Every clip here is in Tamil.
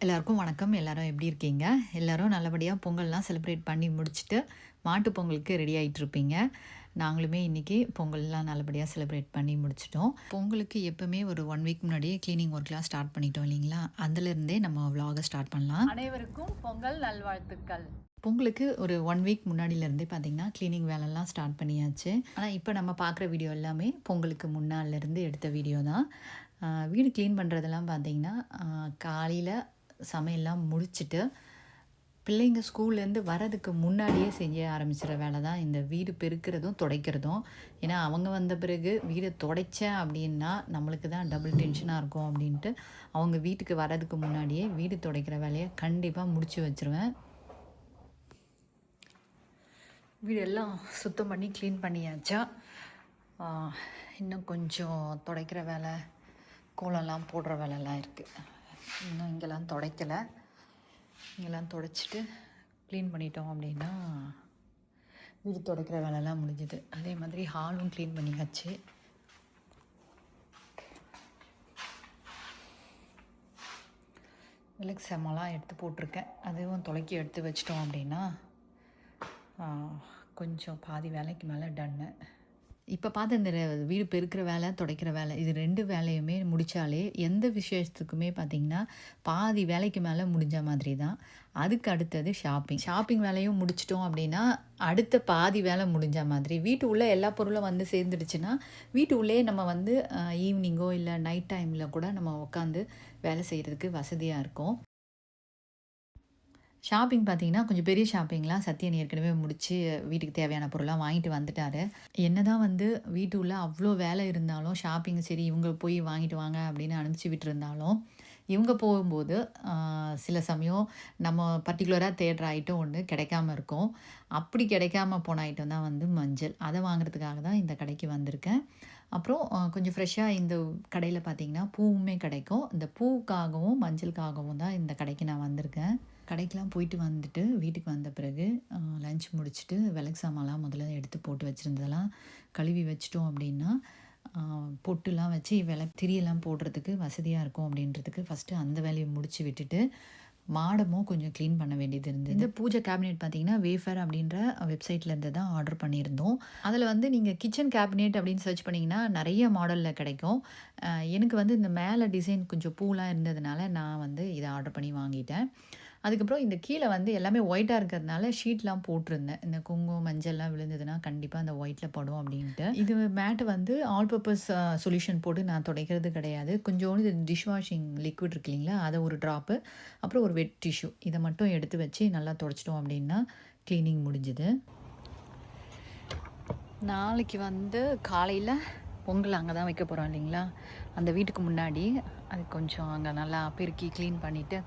எல்லாருக்கும் வணக்கம். எல்லாரும் எப்படி இருக்கீங்க? எல்லாரும் நல்லபடியா பொங்கல்லாம் செலிப்ரேட் பண்ணி முடிச்சுட்டு, மாட்டு பொங்கலுக்கு ரெடி ஆயிட்டுருப்பீங்க. நாங்களுமே இன்னைக்கு பொங்கல்லாம் நல்லபடியா செலிப்ரேட் பண்ணி முடிச்சுட்டோம். பொங்கலுக்கு எப்பவுமே ஒரு 1 வீக் முன்னாடியே கிளீனிங் ஒர்க்லாம் ஸ்டார்ட் பண்ணிட்டோம் இல்லைங்களா? அதிலிருந்தே நம்ம விலாக ஸ்டார்ட் பண்ணலாம். அனைவருக்கும் பொங்கல் நல்வாழ்த்துக்கள். பொங்கலுக்கு ஒரு 1 வீக் முன்னாடியிலேருந்தே பார்த்தீங்கன்னா, கிளீனிங் வேலைலாம் ஸ்டார்ட் பண்ணியாச்சு. ஆனா, இப்போ நம்ம பார்க்குற வீடியோ எல்லாமே பொங்கலுக்கு முன்னாலேருந்து எடுத்த வீடியோ தான். வீடு கிளீன் பண்ணுறதெல்லாம் பார்த்தீங்கன்னா, காலையில சமையல்லாம் முடிச்சுட்டு, பிள்ளைங்க ஸ்கூல்லேருந்து வரதுக்கு முன்னாடியே செய்ய ஆரம்பிச்சிற வேலை தான் இந்த வீடு பெருக்கிறதும், துடைக்கிறதும். ஏன்னா, அவங்க வந்த பிறகு வீட துடைச்சேன் அப்படின்னா, நம்மளுக்கு தான் டபுள் டென்ஷனாக இருக்கும் அப்படின்ட்டு, அவங்க வீட்டுக்கு வரதுக்கு முன்னாடியே வீடு துடைக்கிற வேலைய கண்டிப்பா முடிச்சு வச்சுருவேன். வீடெல்லாம் சுத்தம் பண்ணி க்ளீன் பண்ணியாச்சா? இன்னும் கொஞ்சம் துடைக்கிற வேலை, கோலம்லாம் போடுற வேலைலாம் இருக்குது. இன்னும் இங்கெல்லாம் துடைக்கலை. இங்கெல்லாம் துடைச்சிட்டு க்ளீன் பண்ணிட்டோம் அப்படின்னா வீடு துடைக்கிற வேலைலாம் முடிஞ்சுது. அதே மாதிரி ஹாலும் க்ளீன் பண்ணியாச்சு. விளக்கு செம்மலாம் எடுத்து போட்டிருக்கேன். அதுவும் துடைக்கி எடுத்து வச்சிட்டோம் அப்படின்னா கொஞ்சம் பாதி வேலைக்கு மேலே டன்னு. இப்போ பார்த்த இந்த வீடு பெருக்கிற வேலை, துடைக்கிற வேலை, இது 2 வேலையுமே முடித்தாலே எந்த விசேஷத்துக்குமே பார்த்திங்கன்னா பாதி வேலைக்கு மேலே முடிஞ்ச மாதிரி தான். அதுக்கு அடுத்தது ஷாப்பிங் வேலையும் முடிச்சிட்டோம் அப்படின்னா அடுத்த பாதி வேலை முடிஞ்ச மாதிரி. வீட்டு உள்ளே எல்லா பொருளும் வந்து சேர்ந்துடுச்சுன்னா வீட்டு உள்ளே நம்ம வந்து ஈவினிங்கோ இல்லை நைட் டைமில் கூட நம்ம உட்காந்து வேலை செய்கிறதுக்கு வசதியாக இருக்கும். ஷாப்பிங் பார்த்தீங்கன்னா, கொஞ்சம் பெரிய ஷாப்பிங்லாம் சத்யன் ஏற்கனவே முடிச்சு, வீட்டுக்கு தேவையான பொருள்லாம் வாங்கிட்டு வந்துட்டாரு. என்னதான் வந்து வீட்டு உள்ள அவ்ளோ வேலை இருந்தாலும், ஷாப்பிங் சரி இவங்க போய் வாங்கிட்டு வாங்க அப்படின்னு அனுப்பிச்சு விட்டுருந்தாலும், இவங்க போகும்போது சில சமயம் நம்ம பர்ட்டிகுலராக தேடுற ஐட்டம் ஒன்று கிடைக்காம இருக்கும். அப்படி கிடைக்காம போன ஐட்டம் தான் வந்து மஞ்சள். அதை வாங்குறதுக்காக தான் இந்த கடைக்கு வந்திருக்கேன். அப்புறம் கொஞ்சம் ஃப்ரெஷ்ஷாக இந்த கடையில் பார்த்தீங்கன்னா, பூவுமே கிடைக்கும். இந்த பூவுக்காகவும், மஞ்சளுக்காகவும் தான் இந்த கடைக்கு நான் வந்திருக்கேன். கடைக்கெலாம் போயிட்டு வந்துட்டு வீட்டுக்கு வந்த பிறகு லன்ச் முடிச்சுட்டு விளக்கு சாமான்லாம் முதல்ல எடுத்து போட்டு வச்சுருந்ததெல்லாம் கழுவி வச்சிட்டோம் அப்படின்னா பொட்டுலாம் வச்சு திரியெல்லாம் போடுறதுக்கு வசதியாக இருக்கும் அப்படின்றதுக்கு ஃபஸ்ட்டு அந்த வேலையை முடித்து விட்டுட்டு மாடமும் கொஞ்சம் க்ளீன் பண்ண வேண்டியது இருந்தது. இந்த பூஜை கேபினெட் பார்த்தீங்கன்னா வேஃபர் அப்படின்ற வெப்சைட்லேருந்து தான் ஆர்டர் பண்ணியிருந்தோம். அதில் வந்து நீங்கள் கிச்சன் கேபினெட் அப்படின்னு சர்ச் பண்ணிங்கன்னா நிறைய மாடலில் கிடைக்கும். எனக்கு வந்து இந்த மேலே டிசைன் கொஞ்சம் பூலாம் இருந்ததுனால நான் வந்து இதை ஆர்டர் பண்ணி வாங்கிட்டேன். அதுக்கப்புறம் இந்த கீழே வந்து எல்லாமே ஒயிட்டாக இருக்கிறதுனால ஷீட்லாம் போட்டிருந்தேன். இந்த குங்குமம், மஞ்சள்லாம் விழுந்ததுன்னா கண்டிப்பாக அந்த ஒயிட்டில் படும் அப்படின்ட்டு. இது மேட்டு வந்து ஆல் பர்பஸ் சொல்யூஷன் போட்டு நான் துடைக்கிறது கிடையாது. கொஞ்சோண்டு டிஷ் வாஷிங் லிக்விட் இருக்கு இல்லைங்களா, அதை ஒரு ட்ராப்பு, அப்புறம் ஒரு வெட் டிஷ்யூ, இதை மட்டும் எடுத்து வச்சு நல்லா துடைச்சிட்டோம் அப்படின்னா க்ளீனிங் முடிஞ்சுது. நாளைக்கு வந்து காலையில் பொங்கல் அங்கே தான் வைக்க போகிறோம் இல்லைங்களா, அந்த வீட்டுக்கு முன்னாடி. அது கொஞ்சம் அங்கே நல்லா பெருக்கி க்ளீன் பண்ணிவிட்டு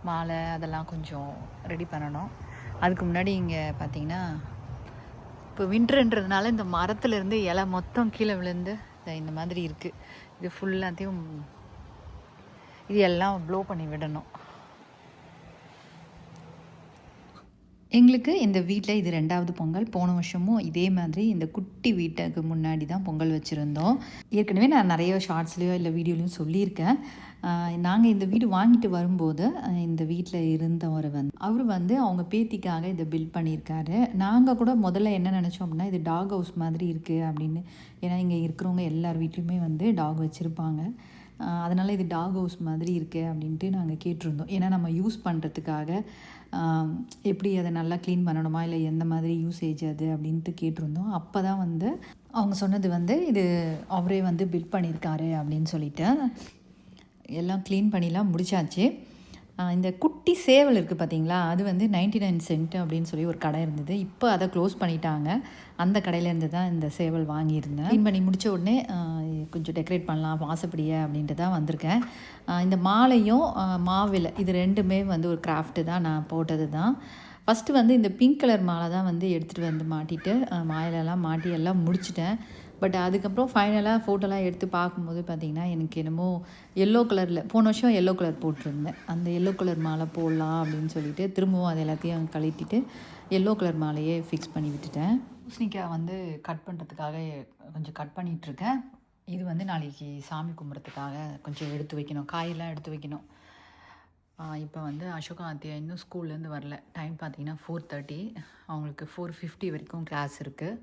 மாலை அதெல்லாம் கொஞ்சம் ரெடி பண்ணணும். அதுக்கு முன்னாடி இங்கே பார்த்திங்கன்னா இப்போ வின்டருன்றதுனால இந்த மரத்துலேருந்து இலை மொத்தம் கீழே விழுந்து இந்த மாதிரி இருக்குது. இது ஃபுல்லாத்தையும் இது எல்லாம் ப்ளோ பண்ணி விடணும். எங்களுக்கு இந்த வீட்டில் இது 2வது பொங்கல். போன வருஷமும் இதே மாதிரி இந்த குட்டி வீட்டுக்கு முன்னாடி தான் பொங்கல் வச்சுருந்தோம். ஏற்கனவே நான் நிறைய ஷார்ட்ஸ்லேயோ இல்லை வீடியோலையும் சொல்லியிருக்கேன். நாங்கள் இந்த வீடு வாங்கிட்டு வரும்போது இந்த வீட்டில் இருந்தவர் அவர் வந்து அவங்க பேத்திக்காக இதை பில்ட் பண்ணியிருக்காரு. நாங்கள் கூட முதல்ல என்ன நினச்சோம் அப்படின்னா இது டாக் ஹவுஸ் மாதிரி இருக்குது அப்படின்னு. ஏன்னா இங்கே இருக்கிறவங்க எல்லார் வீட்லேயுமே வந்து டாக் வச்சுருப்பாங்க. அதனால் இது டாக் ஹவுஸ் மாதிரி இருக்குது அப்படின்ட்டு நாங்கள் கேட்டிருந்தோம். ஏன்னா நம்ம யூஸ் பண்ணுறதுக்காக எப்படி அதை நல்லா க்ளீன் பண்ணணுமா இல்லை எந்த மாதிரி யூசேஜ் அது அப்படின்ட்டு கேட்டிருந்தோம். அப்போ தான் வந்து அவங்க சொன்னது வந்து இது அவரே வந்து பில்ட் பண்ணியிருக்காரு அப்படின்னு சொல்லிட்டு எல்லாம் க்ளீன் பண்ணிலாம் முடிச்சாச்சு. இந்த குட்டி சேவல் இருக்குது பார்த்தீங்களா, அது வந்து 99 சென்ட் அப்படின்னு சொல்லி ஒரு கடை இருந்தது. இப்போ அதை க்ளோஸ் பண்ணிட்டாங்க. அந்த கடையிலேருந்து தான் இந்த சேவல் வாங்கியிருந்தேன். க்ளீன் பண்ணி முடித்த உடனே கொஞ்சம் டெக்கரேட் பண்ணலாம் வாசப்படியை அப்படின்ட்டு தான் வந்திருக்கேன். இந்த மாலையும் மாவிலை இது 2மே வந்து ஒரு கிராஃப்ட்டு தான், நான் போட்டது தான். ஃபஸ்ட்டு வந்து இந்த பிங்க் கலர் மாலை தான் வந்து எடுத்துகிட்டு வந்து மாட்டிட்டு மாலையெல்லாம் மாட்டி எல்லாம் முடிச்சிட்டேன். பட் அதுக்கப்புறம் ஃபைனலாக ஃபோட்டோலாம் எடுத்து பார்க்கும்போது பார்த்திங்கன்னா எனக்கு என்னமோ எல்லோ கலரில், போன வருஷம் எல்லோ கலர் போட்டிருந்தேன், அந்த எல்லோ கலர் மாலை போடலாம் அப்படின்னு சொல்லிட்டு திரும்பவும் அது எல்லாத்தையும் கழட்டிட்டு எல்லோ கலர் மாலையே ஃபிக்ஸ் பண்ணி விட்டுட்டேன். பூசணிக்காய் வந்து கட் பண்ணுறதுக்காக கொஞ்சம் கட் பண்ணிகிட்ருக்கேன். இது வந்து நாளைக்கு சாமி கும்பிட்றதுக்காக கொஞ்சம் எடுத்து வைக்கணும், காயெல்லாம் எடுத்து வைக்கணும். இப்போ வந்து அசோகா ஆத்தியா இன்னும் ஸ்கூல்லேருந்து வரல. டைம் பார்த்தீங்கன்னா 4:30. அவங்களுக்கு 4:50 வரைக்கும் கிளாஸ் இருக்குது.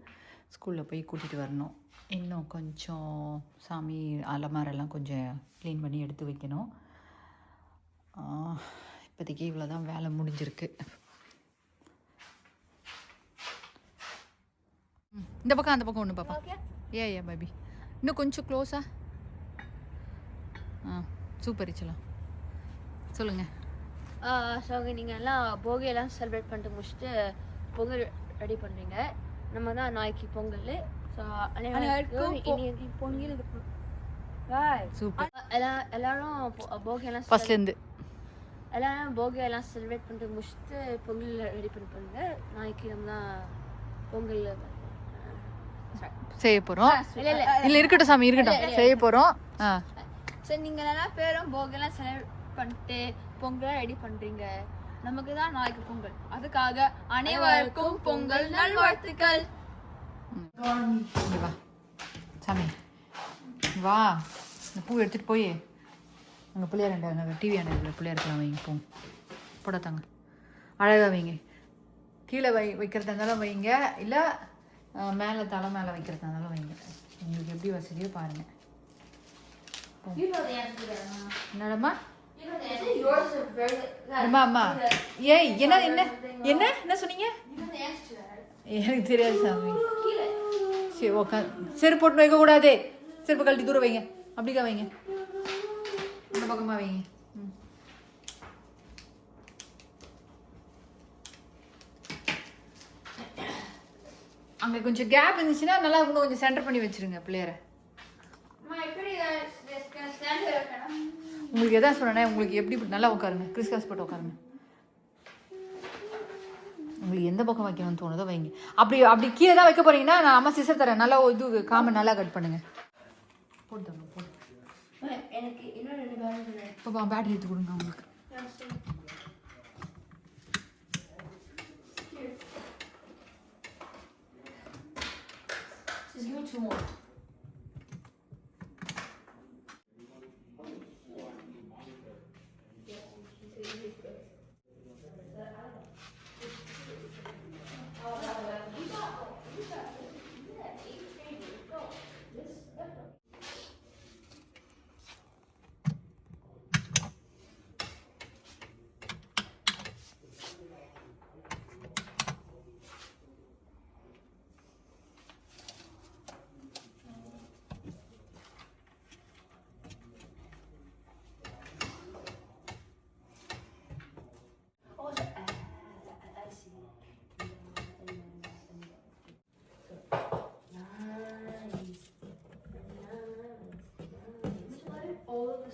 ஸ்கூலில் போய் கூட்டிகிட்டு வரணும். இன்னும் கொஞ்சம் சாமி அலமாரெல்லாம் கொஞ்சம் க்ளீன் பண்ணி எடுத்து வைக்கணும். இப்போதைக்கு இவ்வளோ தான் வேலை முடிஞ்சிருக்கு. இந்த பக்கம் அந்த பக்கம் ஒன்று பாப்பா. ஏ பேபி இன்னும் கொஞ்சம் க்ளோஸா. சூப்பர் இச்சலாம் சொல்லுங்கள். ஸோ நீங்கள் எல்லாம் போகியெல்லாம் செலிப்ரேட் பண்ணிட்டு முடிச்சுட்டு பொங்கல் ரெடி பண்ணுறீங்க. நம்ம தான் நாளைக்கு பொங்கல். So Pongal super. எல்லாரும் போகியெல்லாம் ஃபர்ஸ்ட்லேருந்து எல்லாரும் போகியெல்லாம் செலிப்ரேட் பண்ணிட்டு முடிச்சுட்டு பொங்கல் ரெடி பண்ணி பண்ணுங்க. நாளைக்கு நம்ம தான் பொங்கல் செய்ய போகிறோம். இல்லை இருக்கட்டும் சாமி இருக்கட்டும், செய்ய போகிறோம். சரி, நீங்கள் எல்லா பேரும் போகியெல்லாம் செலிப்ரேட் பண்ணிட்டு பொங்கல் ரெடி பண்ணுறீங்க. நமக்கு தான் நாளைக்கு பொங்கல். அதுக்காக அனைவருக்கும் பொங்கல் நல்வாழ்த்துக்கள். வா சாமி வா, இந்த பூ எடுத்துகிட்டு போய் அங்கே பிள்ளையார் அங்கே டிவி ஆனது பிள்ளையாருக்கெல்லாம் வைங்க. போ போட தாங்க, அழகாக வைங்க. கீழே வைக்கிறதா இருந்தாலும் வைங்க, இல்லை மேலே தலை மேலே வைக்கிறதா இருந்தாலும் வைங்க. உங்களுக்கு எப்படி வசதியோ பாருங்கள். என்னடம்மா அம்மா அம்மா ஏய் என்ன என்ன என்ன என்ன சொன்னீங்க? எனக்கு தெரியாது சாமி. சரி செருப்பு போட்டு வைக்கக்கூடாது. செருப்பு கழட்டி தூரம் வைங்க. அப்படிக்கா வைங்க, இந்த பக்கமாக வைங்க. அங்கே கொஞ்சம் கேப் இருந்துச்சுன்னா நல்லா இன்னும் கொஞ்சம் சென்டர் பண்ணி வச்சுருங்க பிள்ளையரை. உங்களுக்கு எதாவது சொன்னேன், உங்களுக்கு எப்படி நல்லா உட்காருங்க, கிறிஸ்காஸ் போட்டு உட்காருங்க. உங்களுக்கு எந்த பக்கம் வைக்கணும்னு தோணுதோ வைங்க. அப்படி கீழே தான் வைக்க போறீங்கன்னா நான் அம்மா சிசர் தரேன். நல்லா இது காமன் நல்லா கட் பண்ணுங்க. போட்டுங்க போட்டு. எனக்கு இன்னும் 2 பேர் இப்போ பேட்டரி எடுத்து கொடுங்க அவங்களுக்கு. Just give me 2 more.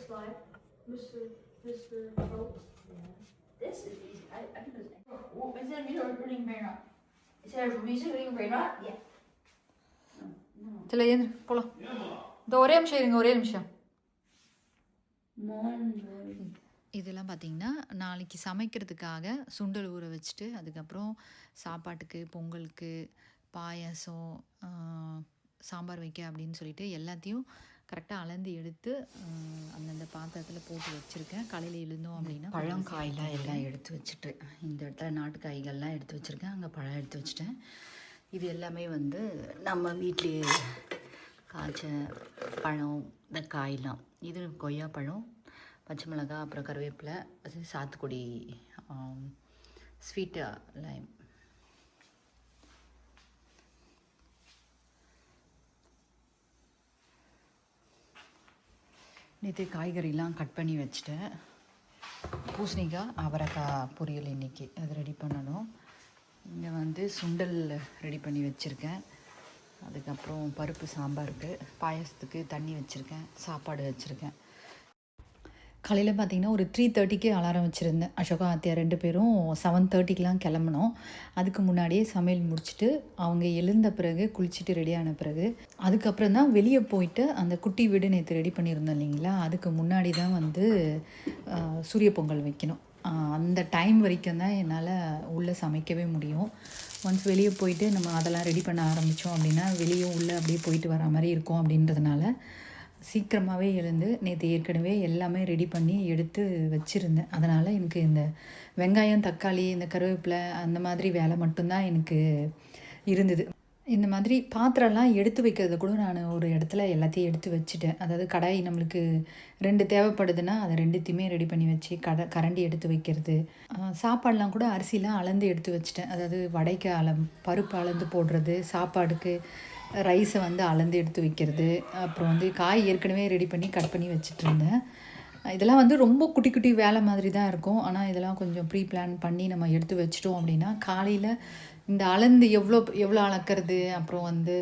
Slide, Mr. Phelps. Yeah. This is easy. I can do this. Oh, instead of music reading brain rot. Instead of music reading brain rot, yeah. சரி ஏந்திரு போகலாம். இந்த ஒரே நிமிஷம் இருங்க, ஒரே நிமிஷம். இதெல்லாம் பார்த்தீங்கன்னா நாளைக்கு சமைக்கிறதுக்காக சுண்டல் ஊற வச்சுட்டு அதுக்கப்புறம் சாப்பாட்டுக்கு பொங்கலுக்கு பாயாசம் சாம்பார் வைக்க அப்படின்னு சொல்லிட்டு எல்லாத்தையும் கரெக்டாக அளந்து எடுத்து அந்தந்த பாத்திரத்தில் போட்டு வச்சுருக்கேன். காலையில் எழுந்தோம் அப்படின்னா பழம் காயெலாம் எல்லாம் எடுத்து வச்சுட்டு இந்த இடத்துல நாட்டு காய்கள்லாம் எடுத்து வச்சுருக்கேன். அங்கே பழம் எடுத்து வச்சுட்டேன். இது எல்லாமே வந்து நம்ம வீட்டிலேயே காய்ச்ச பழம், இந்த காயெலாம். இது கொய்யாப்பழம், பச்சை மிளகாய், அப்புறம் கருவேப்பிலை, சாத்துக்குடி, ஸ்வீட்டு லைம். நேற்று காய்கறிலாம் கட் பண்ணி வச்சுட்டேன். பூசணிக்காய், அவரைக்காய் பொரியல் இன்றைக்கி அது ரெடி பண்ணணும். இங்கே வந்து சுண்டல் ரெடி பண்ணி வச்சுருக்கேன். அதுக்கப்புறம் பருப்பு சாம்பாருக்கு, பாயசத்துக்கு தண்ணி வச்சுருக்கேன், சாப்பாடு வச்சுருக்கேன். காலையில் பார்த்திங்கன்னா ஒரு 3:30க்கு அலாரம் வச்சுருந்தேன். அசோகா ஆத்தியா 2 பேரும் 7:30க்கெலாம் கிளம்பணும். அதுக்கு முன்னாடியே சமையல் முடிச்சுட்டு அவங்க எழுந்த பிறகு குளிச்சுட்டு ரெடியான பிறகு அதுக்கப்புறம் தான் வெளியே போயிட்டு அந்த குட்டி வீடு நேற்று ரெடி பண்ணியிருந்தோம் இல்லைங்களா, அதுக்கு முன்னாடி தான் வந்து சூரிய பொங்கல் வைக்கணும். அந்த டைம் வரைக்கும் தான் என்னால் உள்ளே சமைக்கவே முடியும். ஒன்ஸ் வெளியே போயிட்டு நம்ம அதெல்லாம் ரெடி பண்ண ஆரம்பித்தோம் அப்படின்னா வெளியே உள்ளே அப்படியே போயிட்டு வர மாதிரி இருக்கும். அப்படின்றதுனால சீக்கிரமாகவே எழுந்து நேற்று ஏற்கனவே எல்லாமே ரெடி பண்ணி எடுத்து வச்சுருந்தேன். அதனால் எனக்கு இந்த வெங்காயம், தக்காளி, இந்த கருவேப்பிலை அந்த மாதிரி வேலை மட்டும்தான் எனக்கு இருந்தது. இந்த மாதிரி பாத்திரம்லாம் எடுத்து வைக்கிறத கூட நான் ஒரு இடத்துல எல்லாத்தையும் எடுத்து வச்சுட்டேன். அதாவது கடாய் நம்மளுக்கு 2 தேவைப்படுதுன்னா அதை 2த்தையுமே ரெடி பண்ணி வச்சு கரண்டி எடுத்து வைக்கிறது. சாப்பாடெலாம் கூட அரிசிலாம் அளந்து எடுத்து வச்சுட்டேன். அதாவது வடைக்கு பருப்பு அளந்து போடுறது, சாப்பாடுக்கு ரைஸை வந்து அளந்து எடுத்து வைக்கிறது. அப்புறம் வந்து காய் ஏற்கனவே ரெடி பண்ணி கட் பண்ணி வச்சுட்டு இருந்தேன். இதெல்லாம் வந்து ரொம்ப குட்டி குட்டி வேலை மாதிரி தான் இருக்கும். ஆனால் இதெல்லாம் கொஞ்சம் ப்ரீ பிளான் பண்ணி நம்ம எடுத்து வச்சிட்டோம் அப்படின்னா காலையில் இந்த அளந்து எவ்வளோ அளக்கிறது, அப்புறம் வந்து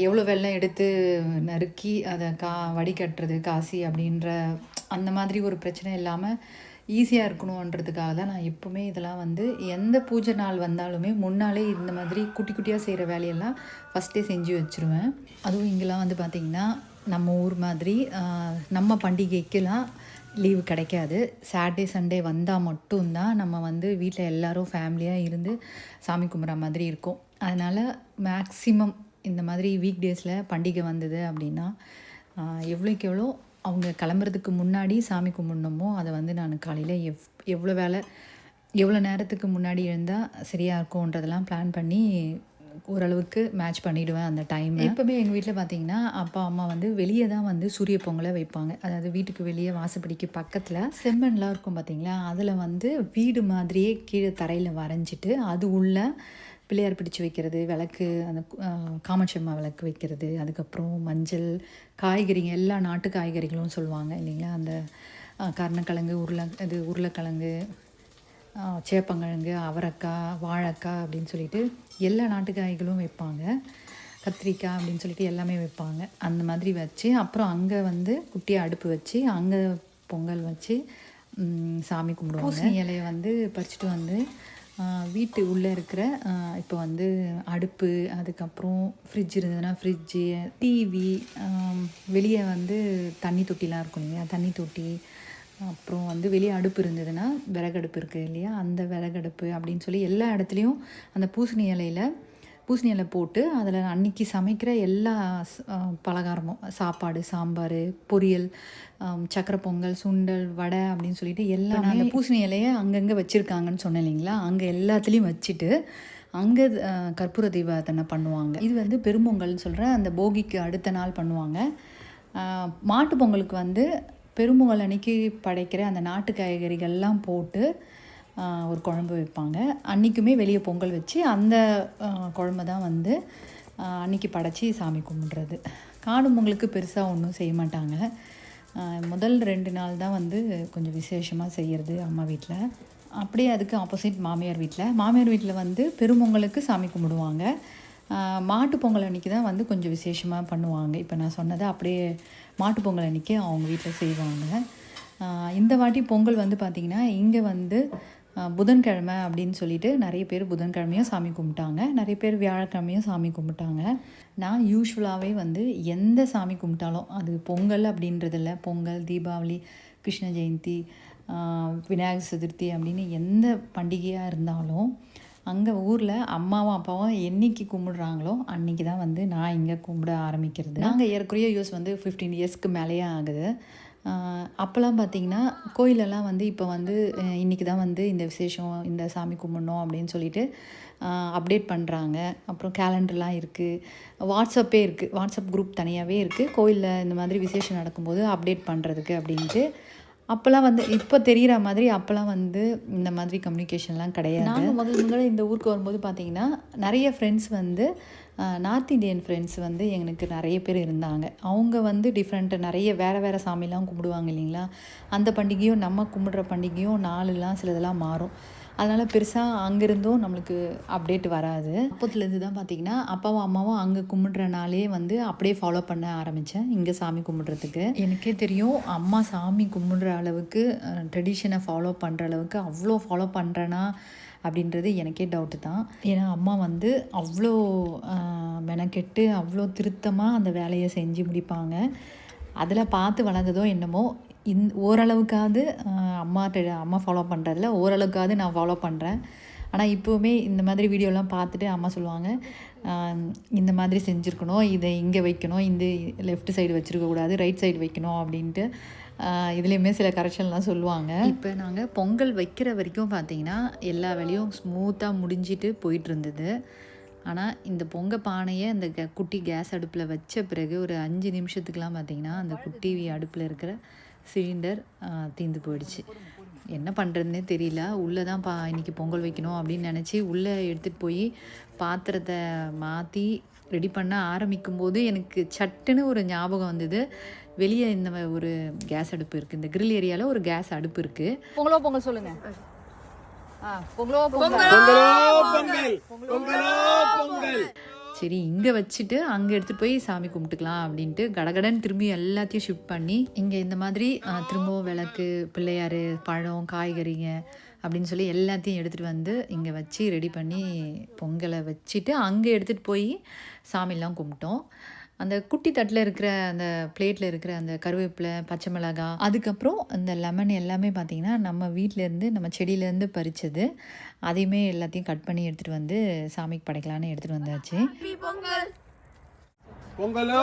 எவ்வளோ வெல்லம் எடுத்து நறுக்கி அதை வடிகட்டுறது காசி அப்படின்ற அந்த மாதிரி ஒரு பிரச்சனை இல்லாமல் ஈஸியாக இருக்கணுன்றதுக்காக தான் நான் எப்போவுமே இதெல்லாம் வந்து எந்த பூஜை நாள் வந்தாலுமே முன்னாலே இந்த மாதிரி குட்டி குட்டியாக செய்கிற வேலையெல்லாம் ஃபஸ்ட்டே செஞ்சு வச்சுருவேன். அதுவும் இங்கெல்லாம் வந்து பார்த்திங்கன்னா நம்ம ஊர் மாதிரி நம்ம பண்டிகைக்கெலாம் லீவு கிடைக்காது. சாட்டர்டே சண்டே வந்தால் மட்டும்தான் நம்ம வந்து வீட்டில் எல்லோரும் ஃபேமிலியாக இருந்து சாமி கும்பிட்ற மாதிரி இருக்கும். அதனால் மேக்ஸிமம் இந்த மாதிரி வீக் டேஸில் பண்டிகை வந்தது அப்படின்னா எவ்வளோக்கு எவ்வளோ அவங்க கிளம்புறதுக்கு முன்னாடி சாமி கும்பிட்ணுமோ அதை வந்து நான் காலையில் எவ்வளோ நேரத்துக்கு முன்னாடி எழுந்தால் சரியாக இருக்கும்ன்றதெல்லாம் பிளான் பண்ணி ஓரளவுக்கு மேட்ச் பண்ணிவிடுவேன் அந்த டைம். எப்போவுமே எங்கள் வீட்டில் பார்த்திங்கன்னா அப்பா அம்மா வந்து வெளியே தான் வந்து சூரிய பொங்கலை வைப்பாங்க. அதாவது வீட்டுக்கு வெளியே வாசப்படிக்கு பக்கத்தில் செம்மண்லாம் இருக்கும் பார்த்திங்களா, அதில் வந்து வீடு மாதிரியே கீழே தரையில் வரைஞ்சிட்டு அது உள்ள பிள்ளையார் பிடிச்சி வைக்கிறது, விளக்கு, அந்த காமாட்சியம்மா விளக்கு வைக்கிறது, அதுக்கப்புறம் மஞ்சள், காய்கறிங்க, எல்லா நாட்டு காய்கறிகளும் சொல்லுவாங்க இல்லைங்களா, அந்த கருணக்கிழங்கு, உருளைக்கிழங்கு, சேப்பங்கிழங்கு, அவரைக்காய், வாழைக்காய் அப்படின்னு சொல்லிட்டு எல்லா நாட்டு காய்களும் வைப்பாங்க, கத்திரிக்காய் அப்படின்னு சொல்லிட்டு எல்லாமே வைப்பாங்க. அந்த மாதிரி வச்சு அப்புறம் அங்கே வந்து குட்டியாக அடுப்பு வச்சு அங்கே பொங்கல் வச்சு சாமி கும்பிடுவாங்க. பூசணி இலையை வந்து பறிச்சுட்டு வந்து வீட்டு உள்ளே இருக்கிற இப்போ வந்து அடுப்பு, அதுக்கப்புறம் ஃப்ரிட்ஜ் இருந்ததுன்னா ஃப்ரிட்ஜு, டிவி, வெளியே வந்து தண்ணி தொட்டிலாம் இருக்கும் இல்லையா, தண்ணி தொட்டி, அப்புறம் வந்து வெளியே அடுப்பு இருந்ததுன்னா விறகடுப்பு இருக்குது இல்லையா, அந்த விறகடுப்பு அப்படின்னு சொல்லி எல்லா இடத்துலையும் அந்த பூசணி இலை போட்டு அதில் அன்றைக்கி சமைக்கிற எல்லா பலகாரமும், சாப்பாடு, சாம்பார், பொரியல், சக்கரை பொங்கல், சுண்டல், வடை அப்படின்னு சொல்லிட்டு எல்லாமே அந்த பூசணி இலையை அங்கங்கே வச்சுருக்காங்கன்னு சொன்னேன் இல்லைங்களா, அங்கே எல்லாத்துலேயும் வச்சுட்டு அங்கே கற்பூர தீபாராதனை பண்ணுவாங்க. இது வந்து பெரும்பொங்கல்னு சொல்கிற அந்த போகிக்கு அடுத்த நாள் பண்ணுவாங்க. மாட்டு பொங்கலுக்கு வந்து பெரும்பொங்கல் அன்றைக்கி படைக்கிற அந்த நாட்டு காய்கறிகள்லாம் போட்டு ஒரு குழம்பு வைப்பாங்க. அன்றைக்குமே வெளியே பொங்கல் வச்சு அந்த குழம்பு தான் வந்து அன்றைக்கி படைச்சி சாமி கும்பிட்றது. காணும் பொங்கலுக்கு பெருசாக ஒன்றும் செய்ய மாட்டாங்க. முதல் 2 நாள் தான் வந்து கொஞ்சம் விசேஷமாக செய்கிறது அம்மா வீட்டில். அப்படியே அதுக்கு ஆப்போசிட் மாமியார் வீட்டில் வந்து பெரும்பொங்கலுக்கு சாமி கும்பிடுவாங்க. மாட்டு பொங்கல் அன்றைக்கி தான் வந்து கொஞ்சம் விசேஷமாக பண்ணுவாங்க. இப்போ நான் சொன்னதை அப்படியே மாட்டு பொங்கல் அன்றைக்கி அவங்க வீட்டில் செய்வாங்க. இந்த வாட்டி பொங்கல் வந்து பார்த்திங்கன்னா இங்கே வந்து புதன்கிழமை அப்படின்னு சொல்லிட்டு நிறைய பேர் புதன்கிழமையும் சாமி கும்பிட்டாங்க, நிறைய பேர் வியாழக்கிழமையும் சாமி கும்பிட்டாங்க. நான் யூஸ்வலாகவே வந்து எந்த சாமி கும்பிட்டாலும் அது பொங்கல் அப்படின்றதில்ல, பொங்கல், தீபாவளி, கிருஷ்ண ஜெயந்தி, விநாயகர் சதுர்த்தி அப்படின்னு எந்த பண்டிகையாக இருந்தாலும் அங்கே ஊரில் அம்மாவும் அப்பாவும் என்றைக்கு கும்பிடுறாங்களோ அன்றைக்கி தான் வந்து நான் இங்கே கும்பிட ஆரம்பிக்கிறது. நாங்கள் ஏற்கனவே யூஸ் வந்து 15 இயர்ஸ்க்கு மேலேயே ஆகுது. அப்போல்லாம் பார்த்திங்கன்னா கோயிலெல்லாம் வந்து இப்போ வந்து இன்றைக்கி தான் வந்து இந்த விசேஷம், இந்த சாமி கும்பிடணும் அப்படின்னு சொல்லிட்டு அப்டேட் பண்ணுறாங்க. அப்புறம் கேலண்டர்லாம் இருக்குது, வாட்ஸ்அப்பே இருக்குது, வாட்ஸ்அப் குரூப் தனியாகவே இருக்குது கோயிலில் இந்த மாதிரி விசேஷம் நடக்கும்போது அப்டேட் பண்ணுறதுக்கு அப்படின்ட்டு. அப்போல்லாம் வந்து இப்போ தெரிகிற மாதிரி அப்போல்லாம் வந்து இந்த மாதிரி கம்யூனிகேஷன்லாம் கிடையாது. நாங்கள் முதல்ல இந்த ஊருக்கு வரும்போது பார்த்திங்கன்னா நிறைய ஃப்ரெண்ட்ஸ் வந்து நார்த் இந்தியன் ஃப்ரெண்ட்ஸ் வந்து எனக்கு நிறைய பேர் இருந்தாங்க. அவங்க வந்து டிஃப்ரெண்ட்டு நிறைய வேறு சாமிலாம் கும்பிடுவாங்க இல்லைங்களா, அந்த பண்டிகையும் நம்ம கும்பிடுற பண்டிகையும் நாளெல்லாம் சிலதெல்லாம் மாறும். அதனால் பெருசாக அங்கேருந்தும் நம்மளுக்கு அப்டேட் வராது. அப்போத்துலேருந்து தான் பார்த்திங்கன்னா அப்பாவும் அம்மாவும் அங்கே கும்பிட்ற நாளே வந்து அப்படியே ஃபாலோ பண்ண ஆரம்பித்தேன் இங்கே சாமி கும்பிட்றதுக்கு. எனக்கே தெரியும் அம்மா சாமி கும்பிட்ற அளவுக்கு ட்ரெடிஷனை ஃபாலோ பண்ணுற அளவுக்கு அவ்வளோ ஃபாலோ பண்ணுறேன்னா அப்படின்றது எனக்கே டவுட்டு தான். ஏன்னா அம்மா வந்து அவ்வளோ மெனக்கெட்டு அவ்வளோ திருத்தமாக அந்த வேலையை செஞ்சு முடிப்பாங்க. அதில் பார்த்து வளர்ந்ததோ என்னமோ ஓரளவுக்காவது அம்மா ஃபாலோ பண்ணுறதில்ல, ஓரளவுக்காவது நான் ஃபாலோ பண்ணுறேன். ஆனால் இப்போவுமே இந்த மாதிரி வீடியோலாம் பார்த்துட்டு அம்மா சொல்லுவாங்க, இந்த மாதிரி செஞ்சுருக்கணும், இதை இங்கே வைக்கணும், இந்த லெஃப்ட் சைடு வச்சுருக்கக்கூடாது, ரைட் சைடு வைக்கணும் அப்படின்ட்டு இதுலேயுமே சில கரெக்ஷன்லாம் சொல்லுவாங்க. இப்போ நாங்கள் பொங்கல் வைக்கிற வரைக்கும் பார்த்திங்கன்னா எல்லா வேலையும் ஸ்மூத்தாக முடிஞ்சிட்டு போயிட்டு இருந்தது. ஆனால் இந்த பானையை அந்த குட்டி கேஸ் அடுப்பில் வச்ச பிறகு ஒரு 5 நிமிஷத்துக்கெலாம் பார்த்திங்கன்னா அந்த குட்டி அடுப்பில் இருக்கிற சிலிண்டர் தீர்ந்து போயிடுச்சு. என்ன பண்ணுறதுனே தெரியல. உள்ளே தான் இன்றைக்கி பொங்கல் வைக்கணும் அப்படின்னு நினச்சி உள்ளே எடுத்துகிட்டு போய் பாத்திரத்தை மாற்றி ரெடி பண்ண ஆரம்பிக்கும் போது எனக்கு சட்டுன்னு ஒரு ஞாபகம் வந்தது. வெளியே இந்த ஒரு கேஸ் அடுப்பு இருக்குது, இந்த கிரில் ஏரியாவில் ஒரு கேஸ் அடுப்பு இருக்குது. பொங்கல் சொல்லுங்க. சரி, இங்கே வச்சுட்டு அங்கே எடுத்துகிட்டு போய் சாமி கும்பிட்டுக்கலாம் அப்படின்ட்டு கடகடன் திரும்பி எல்லாத்தையும் ஷிஃப்ட் பண்ணி இங்கே இந்த மாதிரி திரும்பவும் விளக்கு, பிள்ளையார், பழம், காய்கறிங்க அப்படின்னு சொல்லி எல்லாத்தையும் எடுத்துகிட்டு வந்து இங்கே வச்சு ரெடி பண்ணி பொங்கலை வச்சுட்டு அங்கே எடுத்துகிட்டு போய் சாமிலாம் கும்பிட்டோம். அந்த குட்டி தட்டில் இருக்கிற அந்த பிளேட்டில் இருக்கிற அந்த கருவேப்பிலை, பச்சை மிளகாய், அதுக்கப்புறம் அந்த லெமன் எல்லாமே பார்த்திங்கன்னா நம்ம வீட்டிலேருந்து நம்ம செடியிலேருந்து பறித்தது. அதையுமே எல்லாத்தையும் கட் பண்ணி எடுத்துகிட்டு வந்து சாமிக்கு படைக்கலான்னு எடுத்துகிட்டு வந்தாச்சு. பொங்கலோ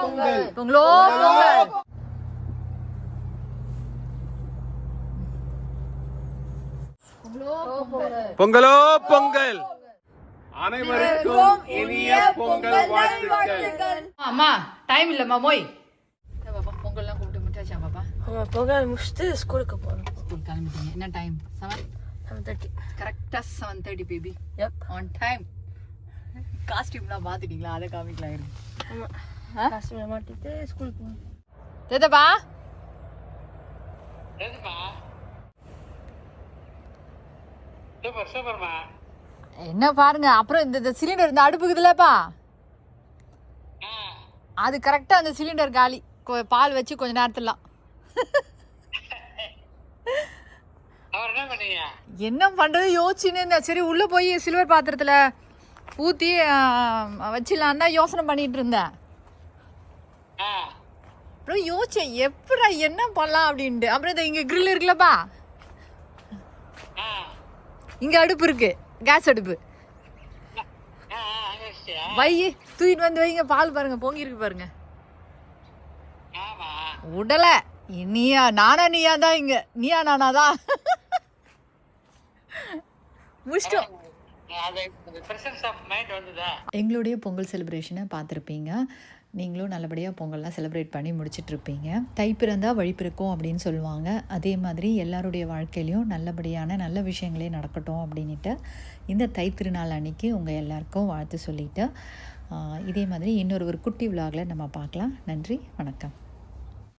பொங்கல், பொங்கலோ பொங்கல், பொங்கலோ பொங்கல். அனைவருக்கும் இனிய பொங்கல் வாழ்த்துக்கள். அம்மா டைம் இல்லைம்மா, மோய் பாப்பா பொங்கல்லாம் கூப்பிட்டு முடிச்சாச்சா பாப்பா? பொங்கல் முடிச்சுட்டு ஸ்கூலுக்கு போகணும். ஸ்கூல் கிளம்பிட்டீங்க. என்ன டைம்? 7:30. கரெக்டாக 7:30 பேபி. On time. காஸ்டியூம்லாம் பார்த்துட்டீங்களா? அதை காமிக்கலாம் இருக்கு. ஆமாம், காஸ்டியூம் மாட்டிட்டு ஸ்கூலுக்கு போகணும். தேதப்பா என்ன பாருங்க. அப்புறம் இந்த சிலிண்டர் இந்த அடுப்புக்குதுலப்பா, அது கரெக்டாக அந்த சிலிண்டர் காலி. பால் வச்சு கொஞ்ச நேரத்துலாம் என்ன பண்ணுறது யோசிச்சுன்னு இருந்தேன். சரி உள்ளே போய் சில்வர் பாத்திரத்தில் ஊற்றி வச்சிடலான்னு தான் யோசனை பண்ணிட்டு இருந்தேன். அப்புறம் யோசிச்சேன் எப்படா என்ன பண்ணலாம் அப்படின்ட்டு. அப்புறம் இதை இங்கே கிரில் இருக்குல்லப்பா, இங்கே அடுப்பு இருக்கு, கேஸ் அடுப்பு. வை தூக்கிட்டு வந்து வைங்க. பால் பாருங்க பொங்கி இருக்கு பாருங்க. உடல நீயா நானா நீயா தான், இங்க நீயா நானா தான் முடிச்சிட்டோம். எங்களுடைய பொங்கல் செலிப்ரேஷனை பார்த்துருப்பீங்க. நீங்களும் நல்லபடியாக பொங்கல்லாம் செலிப்ரேட் பண்ணி முடிச்சிட்ருப்பீங்க. தை பிறந்தா வழி பிறக்கும் அப்படின்னு சொல்லுவாங்க. அதே மாதிரி எல்லாருடைய வாழ்க்கையிலையும் நல்லபடியான நல்ல விஷயங்களே நடக்கட்டும் அப்படின்ட்டு இந்த தை திருநாள் அன்னைக்கு உங்கள் எல்லாருக்கும் வாழ்த்து சொல்லிவிட்டு இதே மாதிரி இன்னொரு குட்டி விலாகில் நம்ம பார்க்கலாம். நன்றி, வணக்கம்.